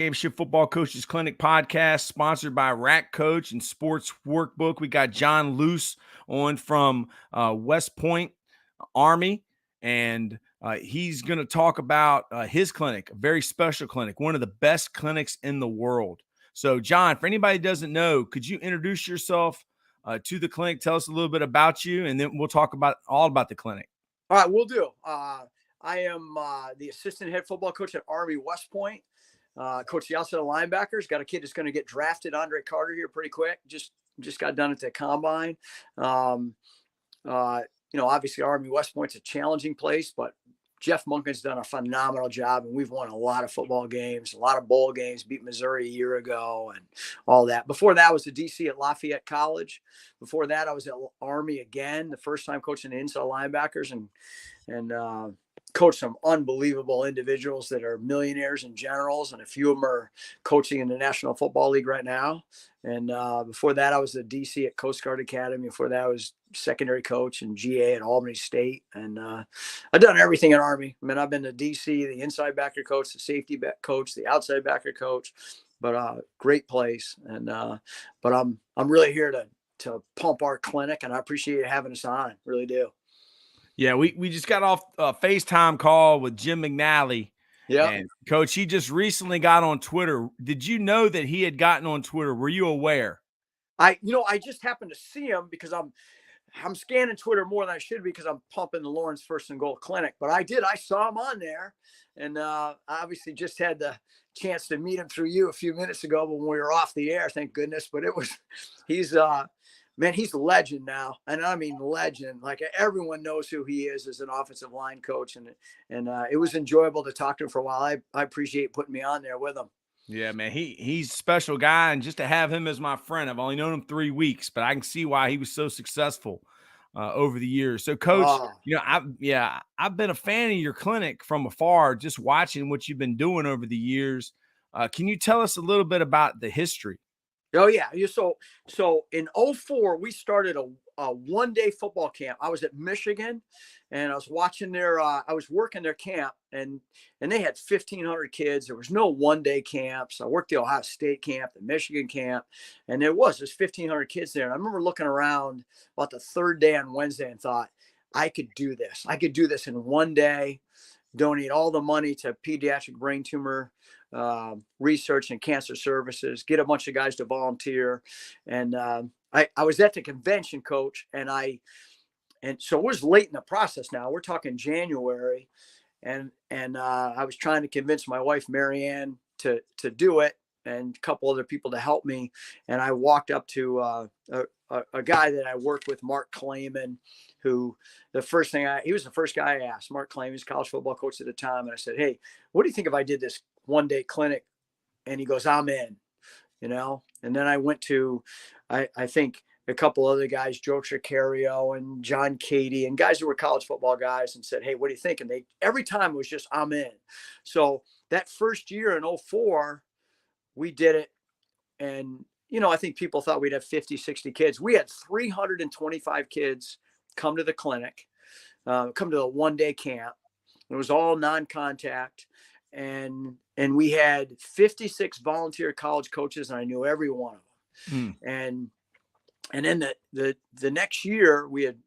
LFG Football Coaches Clinic podcast, sponsored by Rack Coach and Sports Workbook. We got John Loose on from West Point Army, and he's going to talk about his clinic, a very special clinic, one of the best clinics in the world. So, John, for anybody who doesn't know, could you introduce yourself to the clinic? Tell us a little bit about you, and then we'll talk all about the clinic. All right, we'll do. I am the assistant head football coach at Army West Point. Coach the outside linebackers. Got a kid that's going to get drafted, Andre Carter, here pretty quick. Just got done at the combine. Obviously Army West Point's a challenging place, but Jeff Munkin's done a phenomenal job, and we've won a lot of football games, a lot of bowl games, beat Missouri a year ago and all that. Before that, I was a DC at Lafayette College. Before that, I was at Army again, the first time coaching the inside linebackers, and coached some unbelievable individuals that are millionaires and generals, and a few of them are coaching in the National Football League right now. And before that, I was a DC at Coast Guard Academy. Before that, I was secondary coach and GA at Albany State. And I've done everything in Army. I mean, I've been the DC, the inside backer coach, the safety back coach, the outside backer coach. But great place. And but I'm really here to pump our clinic, and I appreciate you having us on. Really do. Yeah, we just got off a FaceTime call with Jim McNally. Yeah. And Coach, he just recently got on Twitter. Did you know that he had gotten on Twitter? Were you aware? I just happened to see him because I'm scanning Twitter more than I should because I'm pumping the Lawrence First and Goal Clinic. But I saw him on there, and obviously just had the chance to meet him through you a few minutes ago when we were off the air. Thank goodness. But he's a legend now. And I mean, legend. Like, everyone knows who he is as an offensive line coach. And it was enjoyable to talk to him for a while. I appreciate putting me on there with him. Yeah, man, he's a special guy. And just to have him as my friend, I've only known him 3 weeks, but I can see why he was so successful over the years. So, Coach, I've been a fan of your clinic from afar, just watching what you've been doing over the years. Can you tell us a little bit about the history? Oh yeah. So in 2004, we started a one-day football camp. I was at Michigan, and I was watching I was working their camp, and they had 1,500 kids. There was no one-day camps. I worked the Ohio State camp, the Michigan camp, and there's 1,500 kids there. And I remember looking around about the third day on Wednesday and thought, I could do this. I could do this in one day, donate all the money to pediatric brain tumor research and cancer services, get a bunch of guys to volunteer. And I was at the convention, Coach, and so it was late in the process now. We're talking January, and I was trying to convince my wife Marianne to do it, and a couple other people to help me. And I walked up to a guy that I worked with, Mark Clayman, who he was the first guy I asked. Mark Clayman, he's a college football coach at the time. And I said, hey, what do you think if I did this one-day clinic? And he goes, I'm in, And then I went to, I think, a couple other guys, Joe Tricario and John Cady, and guys who were college football guys, and said, hey, what do you think? And every time it was just, I'm in. So that first year in 2004, we did it. And, I think people thought we'd have 50, 60 kids. We had 325 kids come to the clinic, come to the one-day camp. It was all non-contact. And we had 56 volunteer college coaches, and I knew every one of them. And then the next year we had,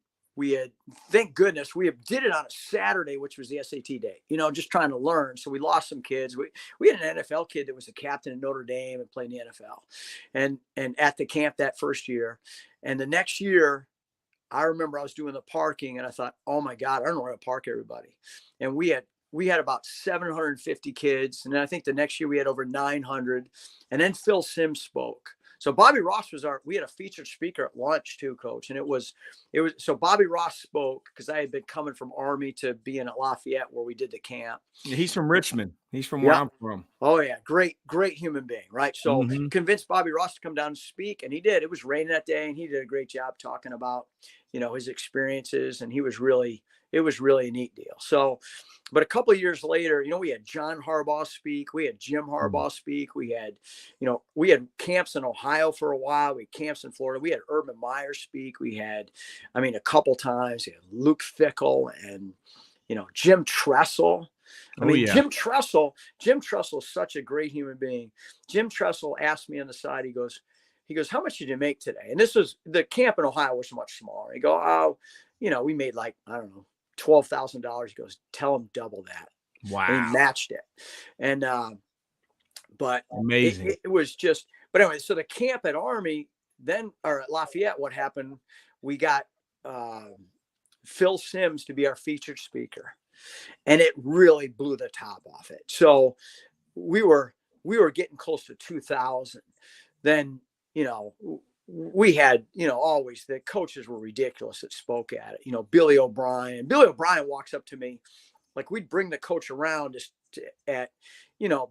thank goodness, we did it on a Saturday, which was the SAT day, just trying to learn. So we lost some kids. We had an NFL kid that was a captain at Notre Dame and played in the NFL, and at the camp that first year. And the next year, I remember I was doing the parking, and I thought, oh my God, I don't know where to park everybody. And we had about 750 kids. And then I think the next year we had over 900. And then Phil Simms spoke. So Bobby Ross we had a featured speaker at lunch too, Coach. And it was, so Bobby Ross spoke because I had been coming from Army to being at Lafayette where we did the camp. Yeah, he's from Richmond. He's from where I'm from. Oh yeah. Great human being. Right. So convinced Bobby Ross to come down and speak, and he did. It was raining that day, and he did a great job talking about, his experiences, and it was really a neat deal. So, but a couple of years later, we had John Harbaugh speak. We had Jim Harbaugh speak. We had camps in Ohio for a while. We had camps in Florida. We had Urban Meyer speak. We had, a couple times, Luke Fickell and, Jim Tressel. I Oh, mean, yeah. Jim Tressel is such a great human being. Jim Tressel asked me on the side, he goes, how much did you make today? And this was, the camp in Ohio was much smaller. He go, oh, we made like, I don't know, $12,000. He goes, tell him double that. Wow. And he matched it. And, but amazing. It was just, but anyway, so the camp at Army then, or at Lafayette, what happened, we got Phil Simms to be our featured speaker. And it really blew the top off it. So we were getting close to 2,000. Then, we had, always the coaches were ridiculous that spoke at it. Billy O'Brien walks up to me, like we'd bring the coach around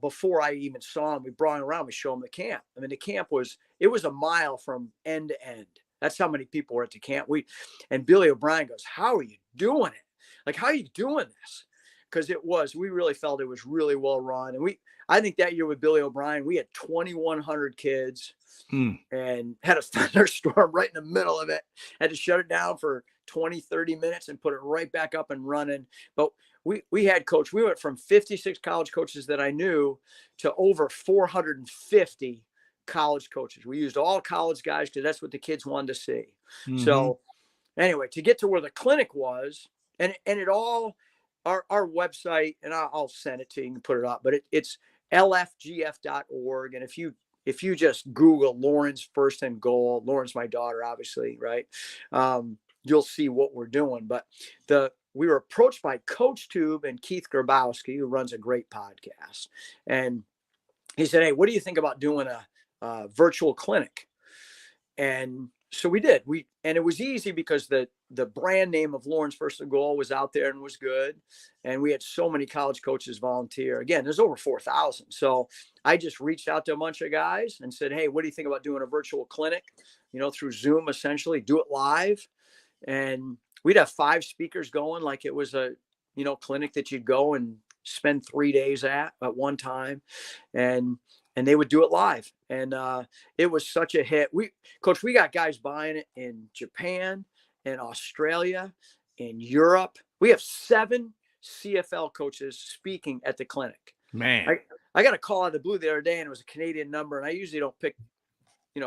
before I even saw him, we brought him around, we show him the camp. I mean, the camp was a mile from end to end. That's how many people were at the camp. And Billy O'Brien goes, how are you doing it? Like, how are you doing this? Because we really felt it was really well run. And I think that year with Billy O'Brien, we had 2,100 kids and had a thunderstorm right in the middle of it. Had to shut it down for 20, 30 minutes and put it right back up and running. But we had we went from 56 college coaches that I knew to over 450 college coaches. We used all college guys because that's what the kids wanted to see. Mm-hmm. So anyway, to get to where the clinic was, and it all, our website, and I'll send it to you, you can put it up, but it's lfgf.org. And if you just Google Lauren's First and Goal, Lauren's my daughter, obviously, right? You'll see what we're doing. But we were approached by Coach Tube and Keith Grabowski, who runs a great podcast. And he said, hey, what do you think about doing a virtual clinic? And so we did. And it was easy because the brand name of Lauren's First and Goal was out there and was good. And we had so many college coaches volunteer. Again, there's over 4,000. So I just reached out to a bunch of guys and said, hey, what do you think about doing a virtual clinic, through Zoom, essentially, do it live. And we'd have 5 speakers going like it was a, clinic that you'd go and spend 3 days at one time. And they would do it live. And it was such a hit. We got guys buying it in Japan, in Australia, in Europe. We have 7 CFL coaches speaking at the clinic. Man, I got a call out of the blue the other day, and it was a Canadian number. And I usually don't pick,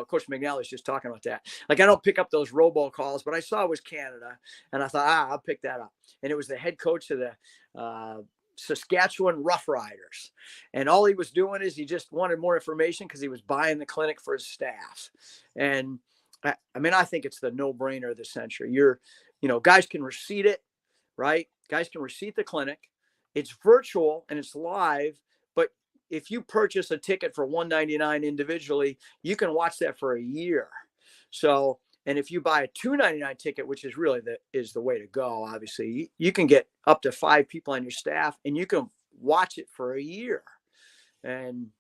Coach McNally's just talking about that. Like, I don't pick up those robo calls, but I saw it was Canada. And I thought, I'll pick that up. And it was the head coach of the Saskatchewan Roughriders. And all he was doing is he just wanted more information because he was buying the clinic for his staff. And I think it's the no-brainer of the century. Guys can receipt it, right? Guys can receipt the clinic. It's virtual and it's live, but if you purchase a ticket for $199 individually, you can watch that for a year. So, and if you buy a $299 ticket, which is really the way to go, obviously, you can get up to 5 people on your staff and you can watch it for a year. And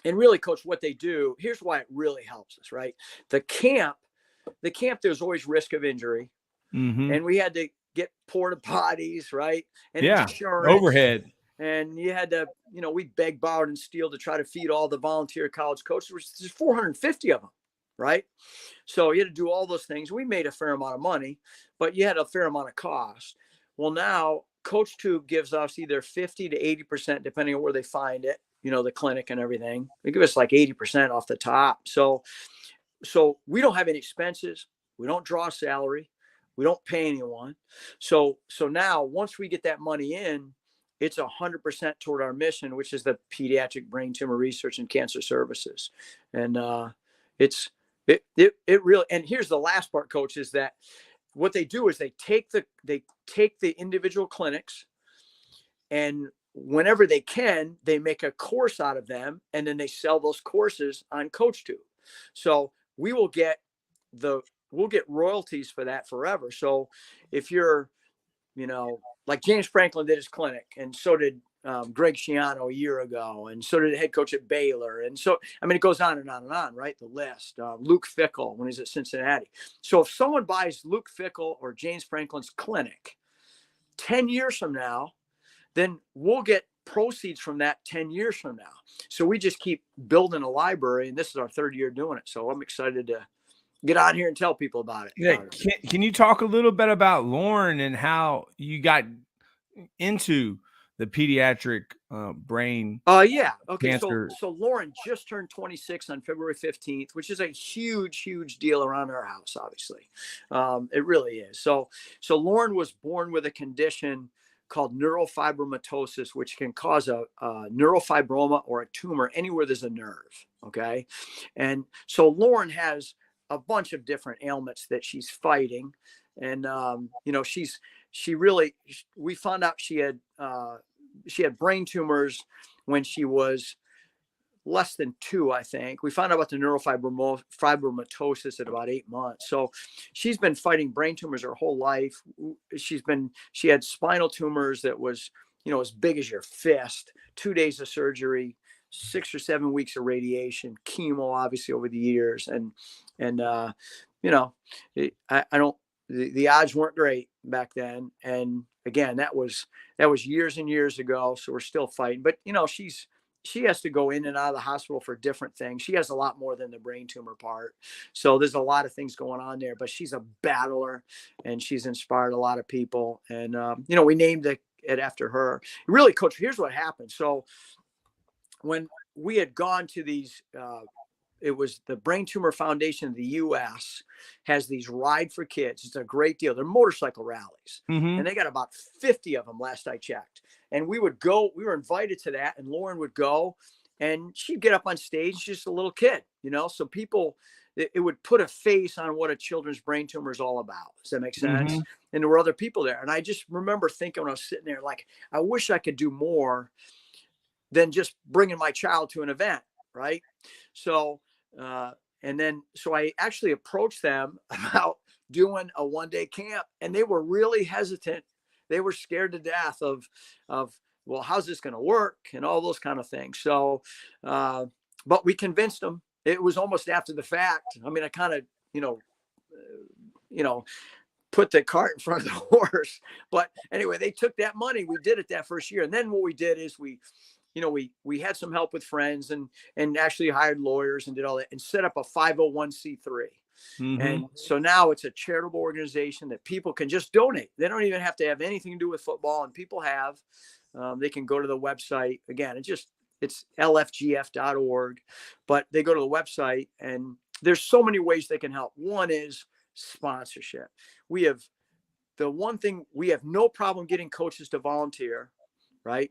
really, Coach, what they do, here's why it really helps us, right? The camp, there's always risk of injury. Mm-hmm. And we had to get porta potties, right? And insurance, overhead. And you had to, we begged, borrowed, and steal to try to feed all the volunteer college coaches. There's 450 of them. Right. So you had to do all those things. We made a fair amount of money, but you had a fair amount of cost. Well, now Coach Tube gives us either 50 to 80%, depending on where they find it, the clinic and everything. They give us like 80% off the top. So we don't have any expenses. We don't draw a salary. We don't pay anyone. So now once we get that money in, it's 100% toward our mission, which is the pediatric brain tumor research and cancer services. And it really, and here's the last part, Coach, is that what they do is they take the individual clinics, and whenever they can, they make a course out of them, and then they sell those courses on CoachTube. So we'll get royalties for that forever. So if you're, like James Franklin did his clinic, and so did Greg Schiano a year ago, and so did the head coach at Baylor. And so, it goes on and on and on, right? The list. Luke Fickle when he's at Cincinnati. So if someone buys Luke Fickle or James Franklin's clinic 10 years from now, then we'll get proceeds from that 10 years from now. So we just keep building a library, and this is our 3rd year doing it. So I'm excited to get on here and tell people about it. Yeah. Can you talk a little bit about Lauren and how you got into the pediatric brain Yeah. Okay. cancer. So Lauren just turned 26 on February 15th, which is a huge deal around our house. Obviously, it really is. So Lauren was born with a condition called neurofibromatosis, which can cause a neurofibroma or a tumor anywhere there's a nerve. Okay. And so Lauren has a bunch of different ailments that she's fighting. And, we found out she had brain tumors when she was less than 2, I think. We found out about the neurofibromatosis at about 8 months. So she's been fighting brain tumors her whole life. She had spinal tumors that was, as big as your fist, 2 days of surgery, 6 or 7 weeks of radiation, chemo, obviously over the years. The odds weren't great back then. And again, that was years and years ago. So we're still fighting, but she has to go in and out of the hospital for different things. She has a lot more than the brain tumor part. So there's a lot of things going on there, but she's a battler and she's inspired a lot of people. And, we named it after her. Really, Coach, here's what happened. So when we had gone to these, it was the Brain Tumor Foundation of the U.S. has these Ride for Kids. It's a great deal. They're motorcycle rallies. Mm-hmm. And they got about 50 of them last I checked. And we would go, we were invited to that, and Lauren would go, and she'd get up on stage, just a little kid, so people, it would put a face on what a children's brain tumor is all about. Does that make sense? Mm-hmm. And there were other people there. And I just remember thinking when I was sitting there, like, I wish I could do more than just bringing my child to an event. Right. So, so I actually approached them about doing a 1-day camp, and they were really hesitant. They were scared to death of, well, how's this going to work and all those kind of things. So, but we convinced them. It was almost after the fact. I mean, I kind of, put the cart in front of the horse, but anyway, they took that money. We did it that first year. And then what we did is we had some help with friends and actually hired lawyers and did all that and set up a 501c3. Mm-hmm. And so now it's a charitable organization that people can just donate. They don't even have to have anything to do with football, and people have. They can go to the website. Again, it's lfgf.org, but they go to the website, and there's so many ways they can help. One is sponsorship. We have no problem getting coaches to volunteer, right?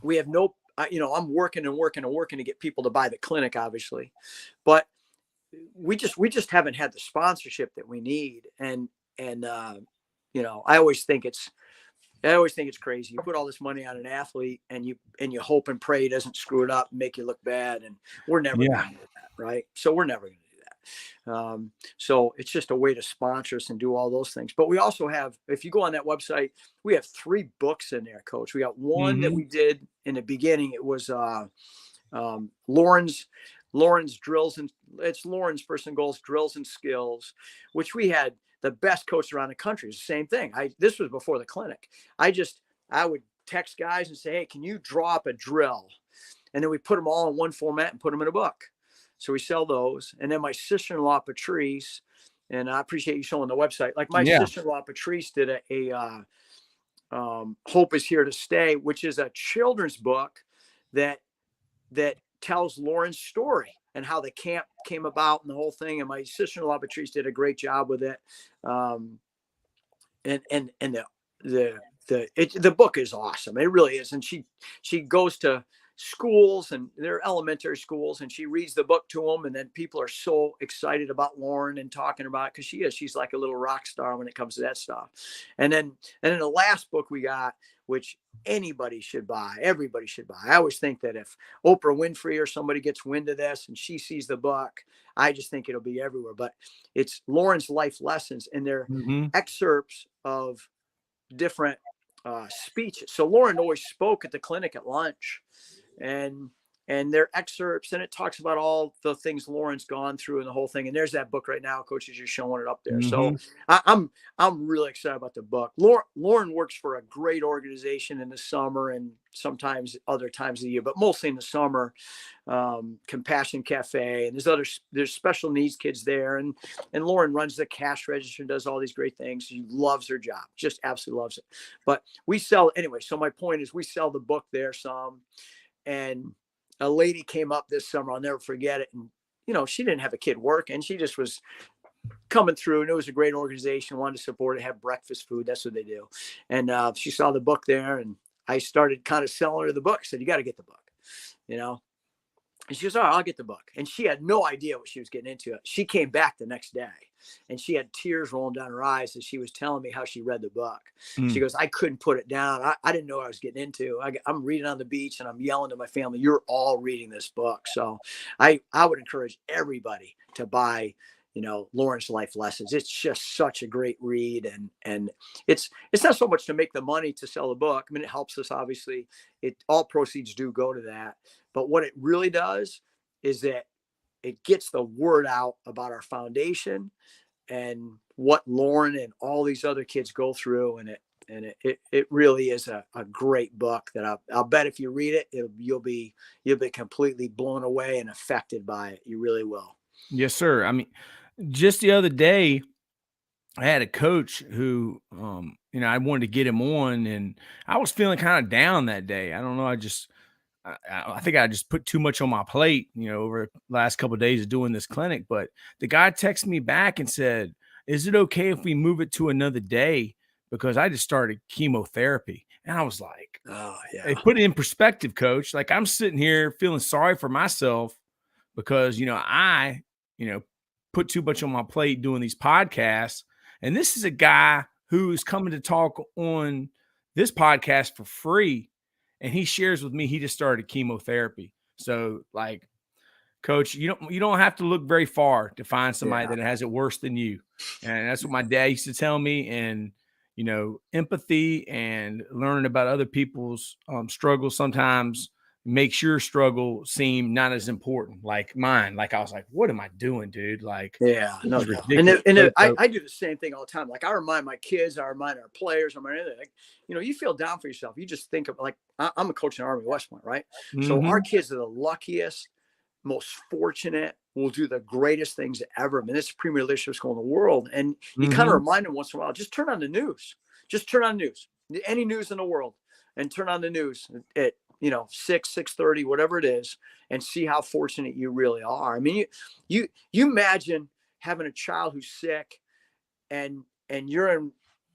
We have I'm working to get people to buy the clinic, obviously, but we just haven't had the sponsorship that we need. And I always think it's crazy. You put all this money on an athlete and you hope and pray he doesn't screw it up and make you look bad. And we're never going to do that. Right. So we're never going to do that. So it's just a way to sponsor us and do all those things. But we also have, if you go on that website, we have 3 books in there, Coach. We got one Mm-hmm. that we did in the beginning. It was Lauren's drills, and it's Lauren's First and Goals, Drills and Skills, which we had the best coach around the country. It's the same thing. This was before the clinic. I would text guys and say, hey, can you draw up a drill? And then we put them all in one format and put them in a book. So we sell those. And then my sister-in-law, Patrice, and I appreciate you showing the website. Like my sister-in-law, Patrice, did a Hope is Here to Stay, which is a children's book that tells Lauren's story and how the camp came about and the whole thing. And my sister-in-law, Patrice, did a great job with it. And the book is awesome. It really is. And she goes to schools, and they're elementary schools, and she reads the book to them. And then people are so excited about Lauren and talking about it, because she's like a little rock star when it comes to that stuff. And then the last book we got, which everybody should buy. I always think that if Oprah Winfrey or somebody gets wind of this and she sees the book, I just think it'll be everywhere. But it's Lauren's life lessons, and they're excerpts of different speeches. So Lauren always spoke at the clinic at lunch, and and they're excerpts, and it talks about all the things Lauren's gone through and the whole thing. And there's that book right now, Coaches, you're showing it up there. So I'm really excited about the book. Lauren works for a great organization in the summer and sometimes other times of the year, but mostly in the summer. Compassion Cafe, and there's special needs kids there, and Lauren runs the cash register and does all these great things. She loves her job, just absolutely loves it. But we sell anyway. So my point is, we sell the book there some, and a lady came up this summer, I'll never forget it, and she didn't have a kid working, she just was coming through, and it was a great organization, wanted to support it, have breakfast food, that's what they do. And she saw the book there, and I started kind of selling her the book. I said, you got to get the book, And she goes, all right, I'll get the book. And she had no idea what she was getting into. She came back the next day, and she had tears rolling down her eyes as she was telling me how she read the book. She goes, I couldn't put it down. I didn't know what I was getting into. I'm reading on the beach, and I'm yelling to my family, you're all reading this book. So I would encourage everybody to buy, Lauren's Life Lessons. It's just such a great read. And it's not so much to make the money to sell the book. I mean, it helps us, obviously. All proceeds do go to that. But what it really does is that it gets the word out about our foundation and what Lauren and all these other kids go through. And it really is a great book that I'll bet if you read it, you'll be completely blown away and affected by it. You really will. Yes, sir. I mean, just the other day, I had a coach who, I wanted to get him on, and I was feeling kind of down that day. I don't know. I think I just put too much on my plate, over the last couple of days of doing this clinic. But the guy texted me back and said, is it okay if we move it to another day? Because I just started chemotherapy. And I was like, oh, yeah. Hey, put it in perspective, coach. Like, I'm sitting here feeling sorry for myself because, I put too much on my plate doing these podcasts. And this is a guy who's coming to talk on this podcast for free. And he shares with me, he just started chemotherapy. So, like, coach, you don't have to look very far to find somebody that has it worse than you. And that's what my dad used to tell me. And, empathy and learning about other people's struggles sometimes makes your struggle seem not as important like mine. Like, I was like, what am I doing, dude? Like, no. And I do the same thing all the time. Like, I remind my kids, I remind our players, I remind anything. Like, you feel down for yourself. You just think of, like, I'm a coach in Army West Point, right? So our kids are the luckiest, most fortunate, will do the greatest things ever. I mean, this is premier leadership school in the world. And you kind of remind them once in a while, just turn on the news. Just turn on news, any news in the world, and turn on the news at 6:30, whatever it is, and see how fortunate you really are. I mean, you imagine having a child who's sick, and you're in,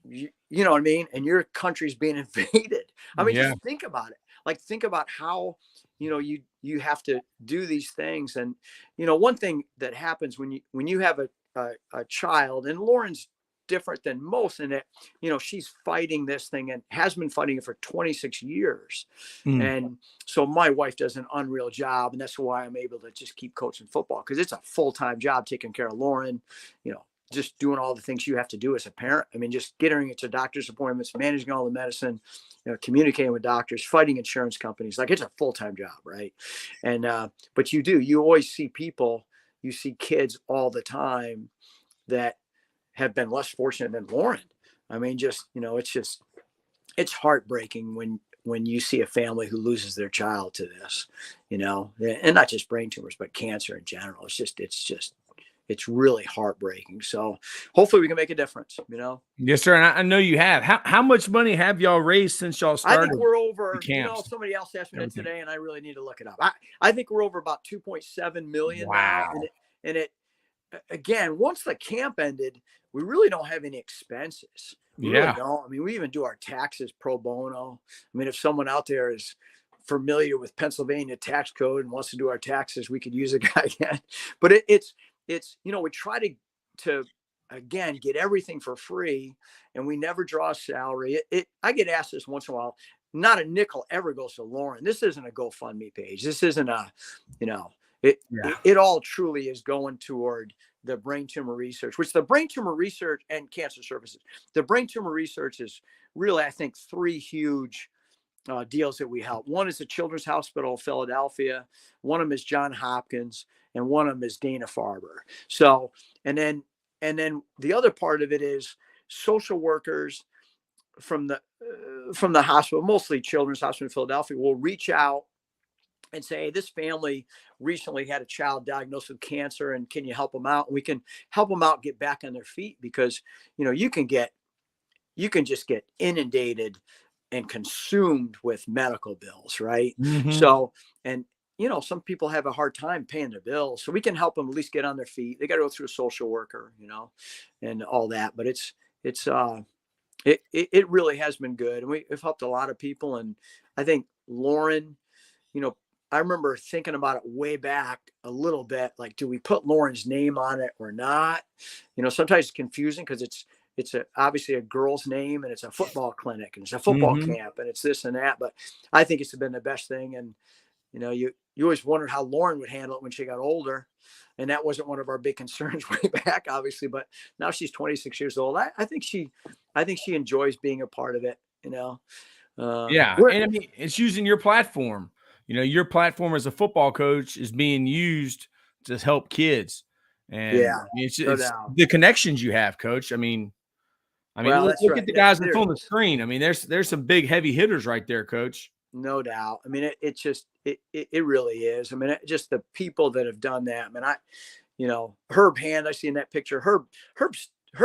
you know what I mean, and your country's being invaded. I mean, just think about it. Like, think about how you have to do these things. And one thing that happens when you have a child, and Lauren's different than most in that, she's fighting this thing and has been fighting it for 26 years. And so my wife does an unreal job. And that's why I'm able to just keep coaching football, because it's a full-time job taking care of Lauren, just doing all the things you have to do as a parent. I mean, just getting her to doctor's appointments, managing all the medicine, communicating with doctors, fighting insurance companies. Like, it's a full-time job, right? And, but you always see people, you see kids all the time that have been less fortunate than Lauren. I mean, it's heartbreaking when you see a family who loses their child to this, and not just brain tumors, but cancer in general. It's really heartbreaking. So hopefully we can make a difference, Yes, sir. And I know you have. How much money have y'all raised since y'all started? I think we're over, somebody else asked me that today, and I really need to look it up. I think we're over about 2.7 million now. And it again, once the camp ended, we really don't have any expenses. We really don't. I mean, we even do our taxes pro bono. I mean, if someone out there is familiar with Pennsylvania tax code and wants to do our taxes, we could use a guy again. But it's we try to again get everything for free, and we never draw a salary. I get asked this once in a while. Not a nickel ever goes to Lauren. This isn't a GoFundMe page. This isn't a, it all truly is going toward the brain tumor research, which the brain tumor research and cancer services. The brain tumor research is really, I think, three huge deals that we help. One is the Children's Hospital of Philadelphia. One of them is John Hopkins, and one of them is Dana-Farber. So, and then the other part of it is social workers from the hospital, mostly Children's Hospital in Philadelphia, will reach out and say, hey, this family recently had a child diagnosed with cancer, and can you help them out? And we can help them out get back on their feet, because, you can just get inundated and consumed with medical bills, right? Mm-hmm. So, and some people have a hard time paying their bills, so we can help them at least get on their feet. They got to go through a social worker, and all that. But it really has been good, and we've helped a lot of people. And I think Lauren, I remember thinking about it way back a little bit, like, do we put Lauren's name on it or not? Sometimes it's confusing because it's obviously a girl's name, and it's a football clinic, and it's a football camp, and it's this and that. But I think it's been the best thing. And, you always wondered how Lauren would handle it when she got older. And that wasn't one of our big concerns way back, obviously. But now she's 26 years old. I think she enjoys being a part of it, Yeah. And I mean, it's using your platform. Your platform as a football coach is being used to help kids. And it's the connections you have, Coach. I mean, look at the guys that's on the screen. I mean, there's some big heavy hitters right there, Coach. No doubt. I mean, it really is. I mean, just the people that have done that. I mean, Herb Hand, I see in that picture. Herb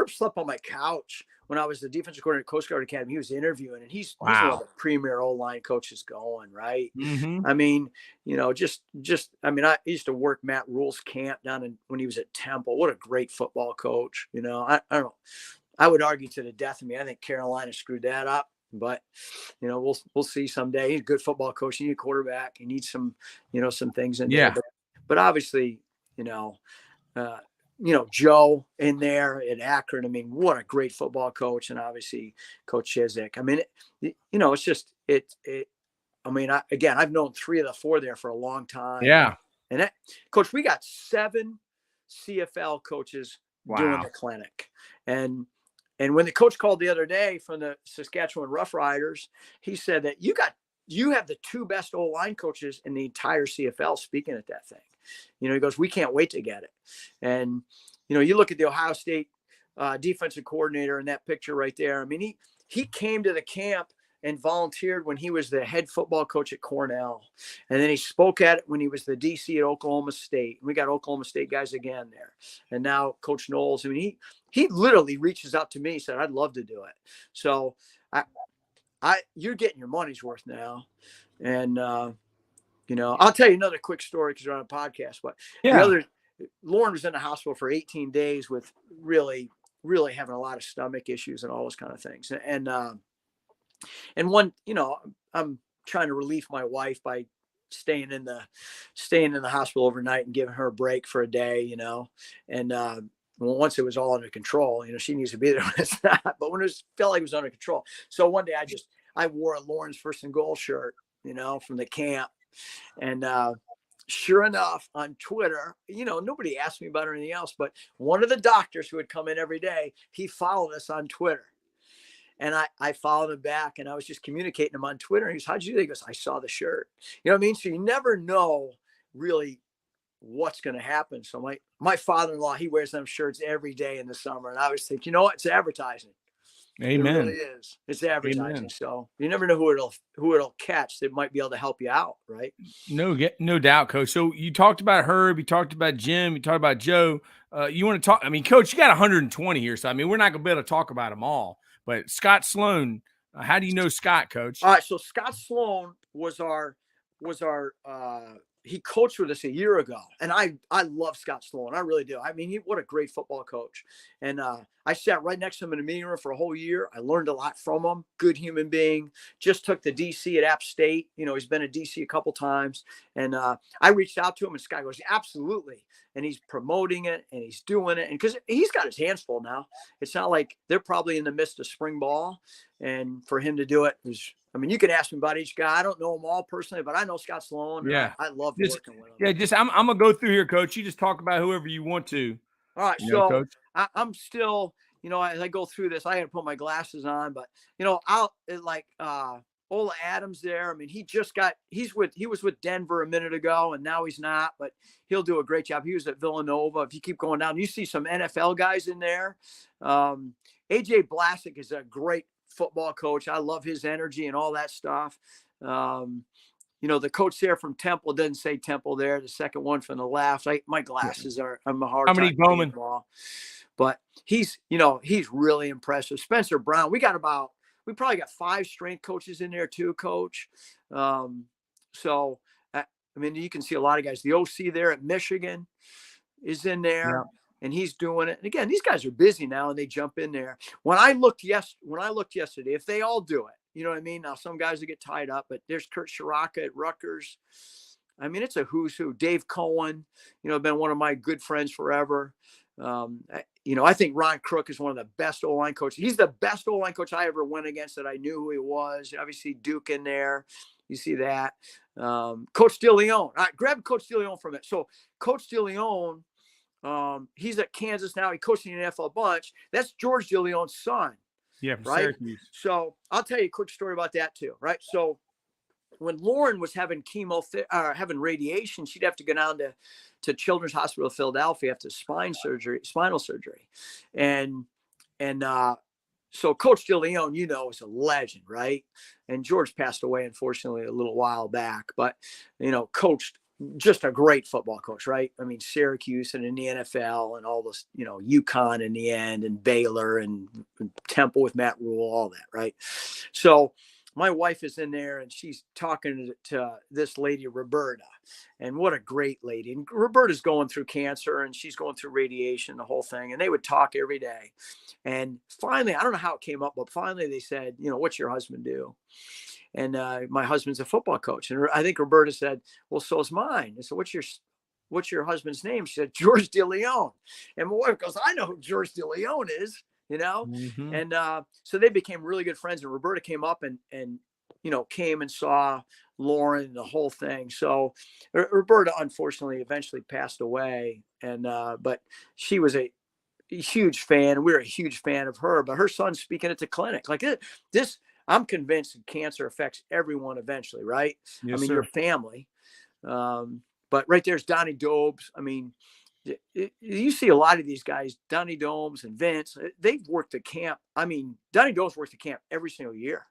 slept on my couch when I was the defensive coordinator at Coast Guard Academy. He was interviewing, and he's one of the premier O-line coaches going, right? Mm-hmm. I mean, I mean, I used to work Matt Rule's camp when he was at Temple. What a great football coach. I don't know. I would argue to the death of me. I think Carolina screwed that up, but we'll see someday. He's a good football coach. He needs a quarterback. He needs some things in there. But obviously, Joe in there at Akron. I mean, what a great football coach. And obviously Coach Chizik. I mean, it's just, I mean, I've known 3 of the 4 there for a long time. Yeah. And Coach, we got 7 CFL coaches doing the clinic. And when the coach called the other day from the Saskatchewan Roughriders, he said that you have the 2 best O-line coaches in the entire CFL speaking at that thing. He goes, we can't wait to get it. And, you look at the Ohio State defensive coordinator in that picture right there. I mean, he came to the camp and volunteered when he was the head football coach at Cornell. And then he spoke at it when he was the DC at Oklahoma State. We got Oklahoma State guys again there. And now Coach Knowles, I mean, he literally reaches out to me, said, I'd love to do it. So you're getting your money's worth now. And, I'll tell you another quick story because we're on a podcast, but Lauren was in the hospital for 18 days with really, really having a lot of stomach issues and all those kind of things. And one, I'm trying to relieve my wife by staying in the hospital overnight and giving her a break for a day, and once it was all under control, she needs to be there when it's not, but when it felt like it was under control. So one day I wore a Lauren's First and Goal shirt, from the camp. And sure enough, on Twitter, nobody asked me about anything else, but one of the doctors who would come in every day, he followed us on Twitter. And I followed him back, and I was just communicating him on Twitter. And he goes, how'd you do that? He goes, I saw the shirt. You know what I mean? So you never know really what's going to happen. So my father-in-law, he wears them shirts every day in the summer. And I always think, what? It's advertising. Amen. It really is. It's advertising. Amen. So you never know who it'll catch that might be able to help you out, right? No doubt, Coach. So you talked about Herb, you talked about Jim, you talked about Joe. You want to talk? I mean, Coach, you got 120 here, so I mean, we're not going to be able to talk about them all. But Scott Sloan, how do you know Scott, Coach? All right, so Scott Sloan was our he coached with us a year ago, and I love Scott Sloan. I really do. I mean, what a great football coach. And I sat right next to him in a meeting room for a whole year. I learned a lot from him. Good human being. Just took the DC at App State. He's been at DC a couple times. And I reached out to him, and Scott goes, absolutely. And he's promoting it, and he's doing it. And because he's got his hands full now. It's not like they're probably in the midst of spring ball. And for him to do it was, I mean, you can ask me about each guy. I don't know them all personally, but I know Scott Sloan. Yeah. I love working with him. Yeah, I'm going to go through here, Coach. You just talk about whoever you want to. All right. Coach. I'm still, as I go through this, I got to put my glasses on, but, I'll Ola Adams there. I mean, he was with Denver a minute ago, and now he's not, but he'll do a great job. He was at Villanova. If you keep going down, you see some NFL guys in there. AJ Blasick is a great football coach. I love his energy and all that stuff. The coach there from Temple doesn't say Temple there. The second one from the left. My glasses I'm a hard time. How many Bowman? But he's really impressive. Spencer Brown. We probably got 5 strength coaches in there too, Coach. So, I mean, you can see a lot of guys. The OC there at Michigan is in there, and he's doing it. And again, these guys are busy now, and they jump in there. When I looked yesterday, if they all do it, you know what I mean? Now, some guys will get tied up, but there's Kurt Shiraka at Rutgers. I mean, it's a who's who. Dave Cohen, been one of my good friends forever. I think Ron Crook is one of the best O-line coaches. He's the best O-line coach I ever went against that I knew who he was. Obviously, Duke in there. You see that. Coach DeLeon. All right, grab Coach DeLeon from it. So Coach DeLeon, he's at Kansas now. He coached in the NFL a bunch. That's George DeLeon's son. Yeah, from right? Syracuse. So I'll tell you a quick story about that too, right? So when Lauren was having having radiation, she'd have to go down to Children's Hospital of Philadelphia after spinal surgery. And so Coach DeLeon, is a legend, right? And George passed away, unfortunately, a little while back, but, coached just a great football coach, right? I mean, Syracuse and in the NFL and all this, UConn in the end and Baylor and Temple with Matt Rule, all that, right? So my wife is in there and she's talking to this lady, Roberta, and what a great lady. And Roberta's going through cancer and she's going through radiation, the whole thing. And they would talk every day. And finally, I don't know how it came up, but finally they said, what's your husband do? And my husband's a football coach. And I think Roberta said, well, so is mine. I said, what's your husband's name? She said, George DeLeon. And my wife goes, I know who George DeLeon is. Mm-hmm. And so they became really good friends. And Roberta came up and came and saw Lauren and the whole thing. So Roberta, unfortunately, eventually passed away. And but she was a huge fan. We were a huge fan of her. But her son's speaking at the clinic. Like this, I'm convinced cancer affects everyone eventually, right? Yes, I mean, sir. your family. But right there's Donnie Dobes. I mean, you see a lot of these guys, Donnie Domes and Vince, they've worked at camp. I mean, Donnie Domes worked at camp every single year,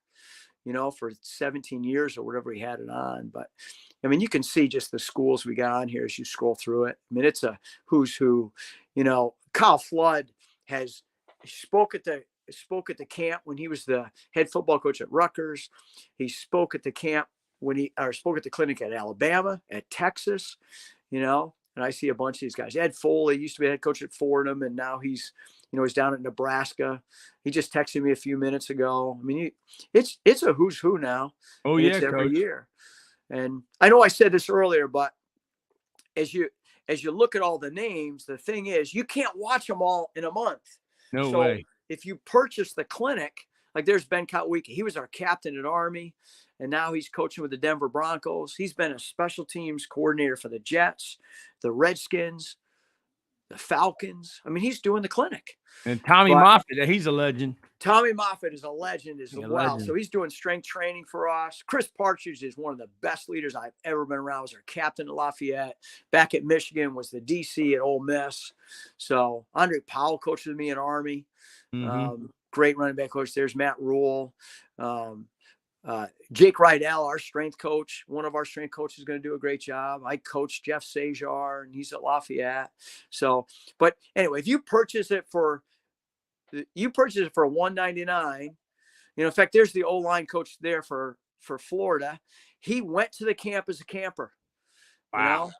for 17 years or whatever he had it on. But I mean, you can see just the schools we got on here as you scroll through it. I mean, it's a who's who. Kyle Flood spoke at the camp when he was the head football coach at Rutgers. He spoke at the camp spoke at the clinic at Alabama, at Texas, and I see a bunch of these guys. Ed Foley used to be head coach at Fordham, and now he's down at Nebraska. He just texted me a few minutes ago. I mean, it's a who's who now. Oh, yeah, it's every Coach. year. And I know I said this earlier, but as you look at all the names, the thing is, you can't watch them all in a month. No way. If you purchase the clinic, like there's Ben Kotwicki, he was our captain at Army, and now he's coaching with the Denver Broncos. He's been a special teams coordinator for the Jets, the Redskins, the Falcons. I mean, he's doing the clinic. And Tommy Moffitt, he's a legend. Tommy Moffitt is a legend as well. Legend. So he's doing strength training for us. Chris Partridge is one of the best leaders I've ever been around. Was our captain at Lafayette. Back at Michigan, was the DC at Ole Miss. So Andre Powell coached with me in Army. Mm-hmm. Great running back coach. There's Matt Rule. Jake Rydell, our strength coach. One of our strength coaches is going to do a great job. I coach Jeff Sajar, and he's at Lafayette. So, but anyway, if you purchase it for $199, in fact, there's the O-line coach there for Florida. He went to the camp as a camper. Wow.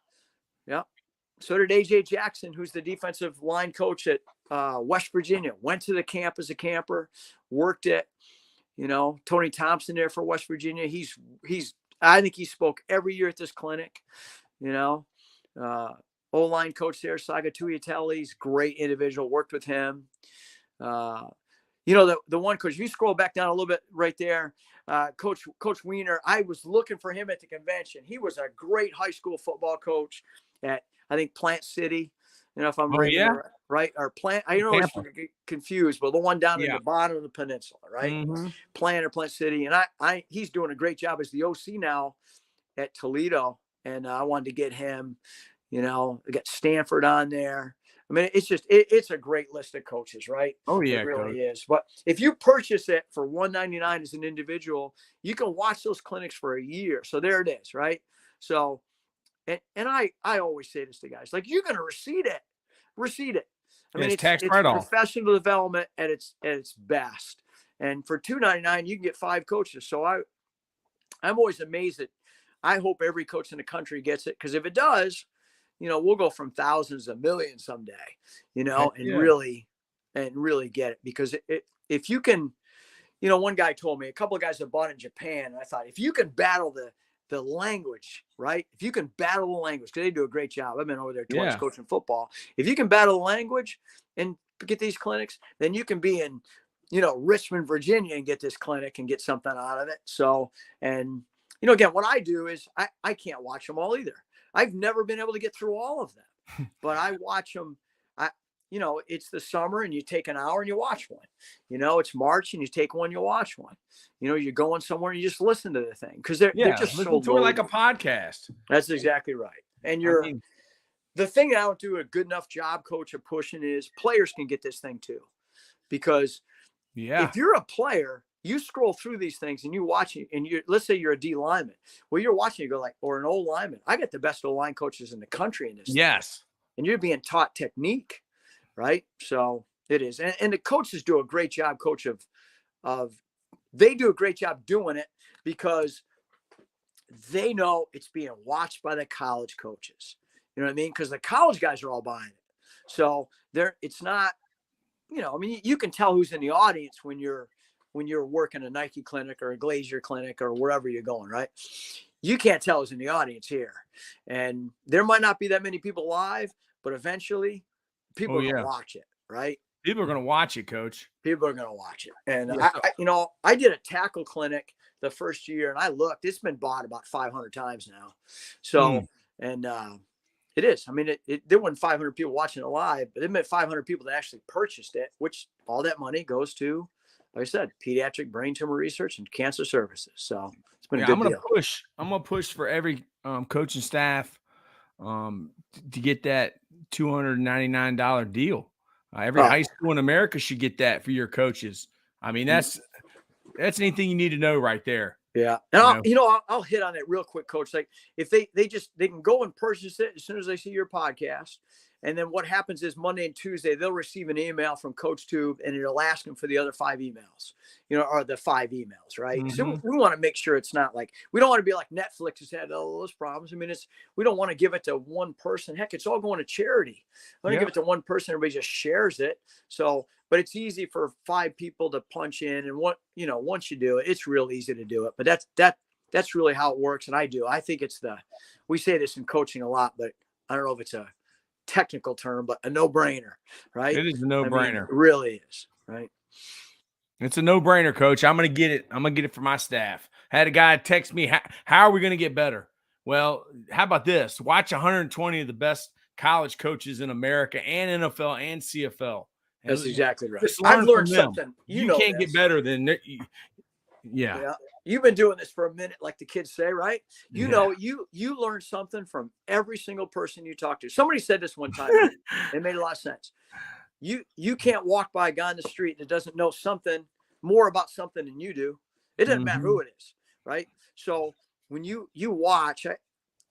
Yeah. So did AJ Jackson, who's the defensive line coach at West Virginia. Went to the camp as a camper, worked it. Tony Thompson there for West Virginia. I think he spoke every year at this clinic. O-line coach there, Saga Tuiatelli's great individual. Worked with him. The one coach. If you scroll back down a little bit, right there, Coach Wiener. I was looking for him at the convention. He was a great high school football coach at, I think, Plant City. If I'm right. right? Or Plant. I always get confused, but the one down in the bottom of the peninsula, right? Mm-hmm. Plant City. And he's doing a great job as the OC now at Toledo. And I wanted to get him, I got Stanford on there. I mean, it's just, it's a great list of coaches, right? Oh yeah, it really is. But if you purchase it for $199 as an individual, you can watch those clinics for a year. So there it is, right? So, and I always say this to guys, like, you're going to receipt it. I mean, it's professional development at its best. And for $299, you can get 5 coaches. So I'm always amazed that I hope every coach in the country gets it. Because if it does, we'll go from thousands to millions someday, and really get it. Because if you can, one guy told me, a couple of guys have bought in Japan. And I thought, if you can battle the language, right? If you can battle the language, because they do a great job. I've been over there twice coaching football. If you can battle the language and get these clinics, then you can be in, Richmond, Virginia, and get this clinic and get something out of it. So, and, again, what I do is I can't watch them all either. I've never been able to get through all of them, but I watch them. It's the summer and you take an hour and you watch one. It's March and you take one, you watch one. You're going somewhere and you just listen to the thing because they're just so to it like a podcast. That's exactly right. And the thing that I don't do a good enough job, coach, of pushing is players can get this thing too, because if you're a player, you scroll through these things and you watch it, and let's say you're a D lineman. Well, you're watching, you go like, or an O lineman. I got the best O line coaches in the country in this. Yes. Thing. And you're being taught technique, right? So it is. And the coaches do a great job, coach, they do a great job doing it because they know it's being watched by the college coaches. You know what I mean? Because the college guys are all buying it. So it's not, you can tell who's in the audience when you're working a Nike clinic or a Glazier clinic or wherever you're going, right? You can't tell who's in the audience here. And there might not be that many people live, but eventually people are going to watch it, right? People are going to watch it, coach. People are going to watch it. And I did a tackle clinic the first year and I looked, it's been bought about 500 times now. So, and it is. I mean, there weren't 500 people watching it live, but it meant 500 people that actually purchased it, which all that money goes to, like I said, pediatric brain tumor research and cancer services. So it's been a good deal. I'm going to push for every coaching staff to get that $299 deal. Every high school in America should get that for your coaches. I mean, that's anything you need to know right there. Yeah. And I'll hit on it real quick, coach. Like if they can go and purchase it as soon as they see your podcast. And then what happens is Monday and Tuesday, they'll receive an email from Coach Tube and it'll ask them for the other 5 emails, or the 5 emails, right? Mm-hmm. So we want to make sure it's not like, we don't want to be like Netflix has had all those problems. I mean, we don't want to give it to one person. Heck, it's all going to charity. I want to give it to one person. Everybody just shares it. So, but it's easy for 5 people to punch in. And once you do it, it's real easy to do it. But that's really how it works. And I think we say this in coaching a lot, but I don't know if it's a technical term, but a no-brainer, right? It is a no-brainer. I mean, it really is, right? It's a no-brainer, coach. I'm going to get it. I'm going to get it for my staff. I had a guy text me, how are we going to get better? Well, how about this? Watch 120 of the best college coaches in America and NFL and CFL. And that's exactly right. I've learned something. You can't get better than yeah. You've been doing this for a minute, like the kids say, right? You learn something from every single person you talk to. Somebody said this one time. It made a lot of sense. You can't walk by a guy on the street that doesn't know something more about something than you do. It doesn't matter who it is, right? So when you watch,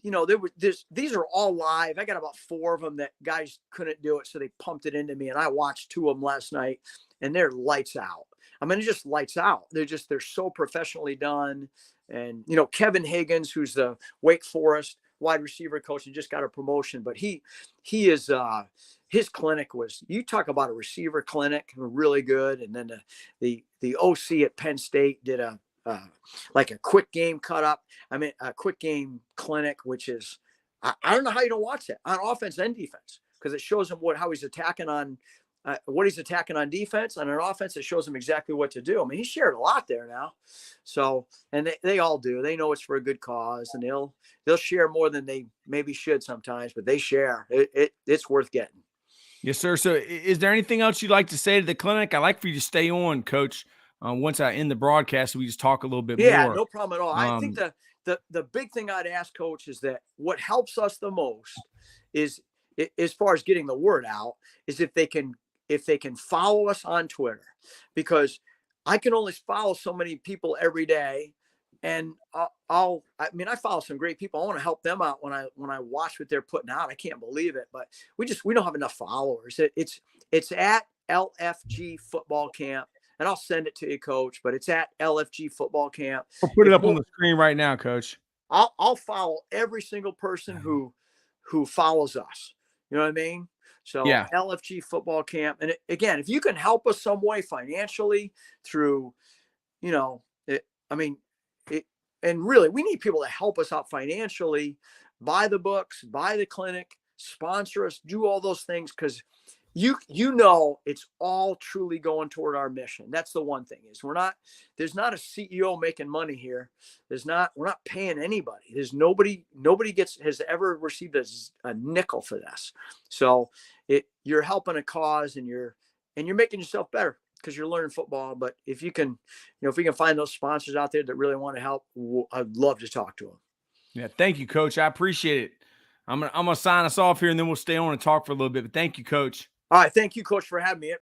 these are all live. I got about 4 of them that guys couldn't do it, so they pumped it into me, and I watched 2 of them last night, and they're lights out. I mean, it just lights out. They're so professionally done. And, Kevin Higgins, who's the Wake Forest wide receiver coach and just got a promotion, but he is, his clinic was, you talk about a receiver clinic, really good. And then the OC at Penn State did like a quick game a quick game clinic, which is, I don't know how you don't watch that on offense and defense, because it shows him how he's attacking on, what he's attacking on defense, and on offense, it shows him exactly what to do. I mean, he shared a lot there now. So, and they all do. They know it's for a good cause, and they'll share more than they maybe should sometimes, but they share. It's worth getting. Yes, sir. So is there anything else you'd like to say to the clinic? I'd like for you to stay on, Coach. Once I end the broadcast, we just talk a little bit Yeah, more. no problem at all. I think the big thing I'd ask, Coach, is that what helps us the most is, as far as getting the word out, is if they can follow us on Twitter, because I can only follow so many people every day. And I mean, I follow some great people. I want to help them out when I watch what they're putting out. I can't believe it, but we don't have enough followers. It's at LFG Football Camp, and I'll send it to you, Coach. But it's at LFG Football Camp. We'll put it up on the screen right now, Coach. I'll follow every single person who follows us. You know what I mean? So Yeah. LFG Football Camp, and again, if you can help us some way financially through, and really, we need people to help us out financially, buy the books, buy the clinic, sponsor us, do all those things, because it's all truly going toward our mission. That's the one thing, is there's not a CEO making money here. We're not paying anybody. There's nobody has ever received a nickel for this. So you're helping a cause, and you're making yourself better, because you're learning football. But if we can find those sponsors out there that really want to help, I'd love to talk to them. Yeah. Thank you, Coach. I appreciate it. I'm gonna sign us off here, and then we'll stay on and talk for a little bit. But thank you, Coach. All right. Thank you, Coach, for having me.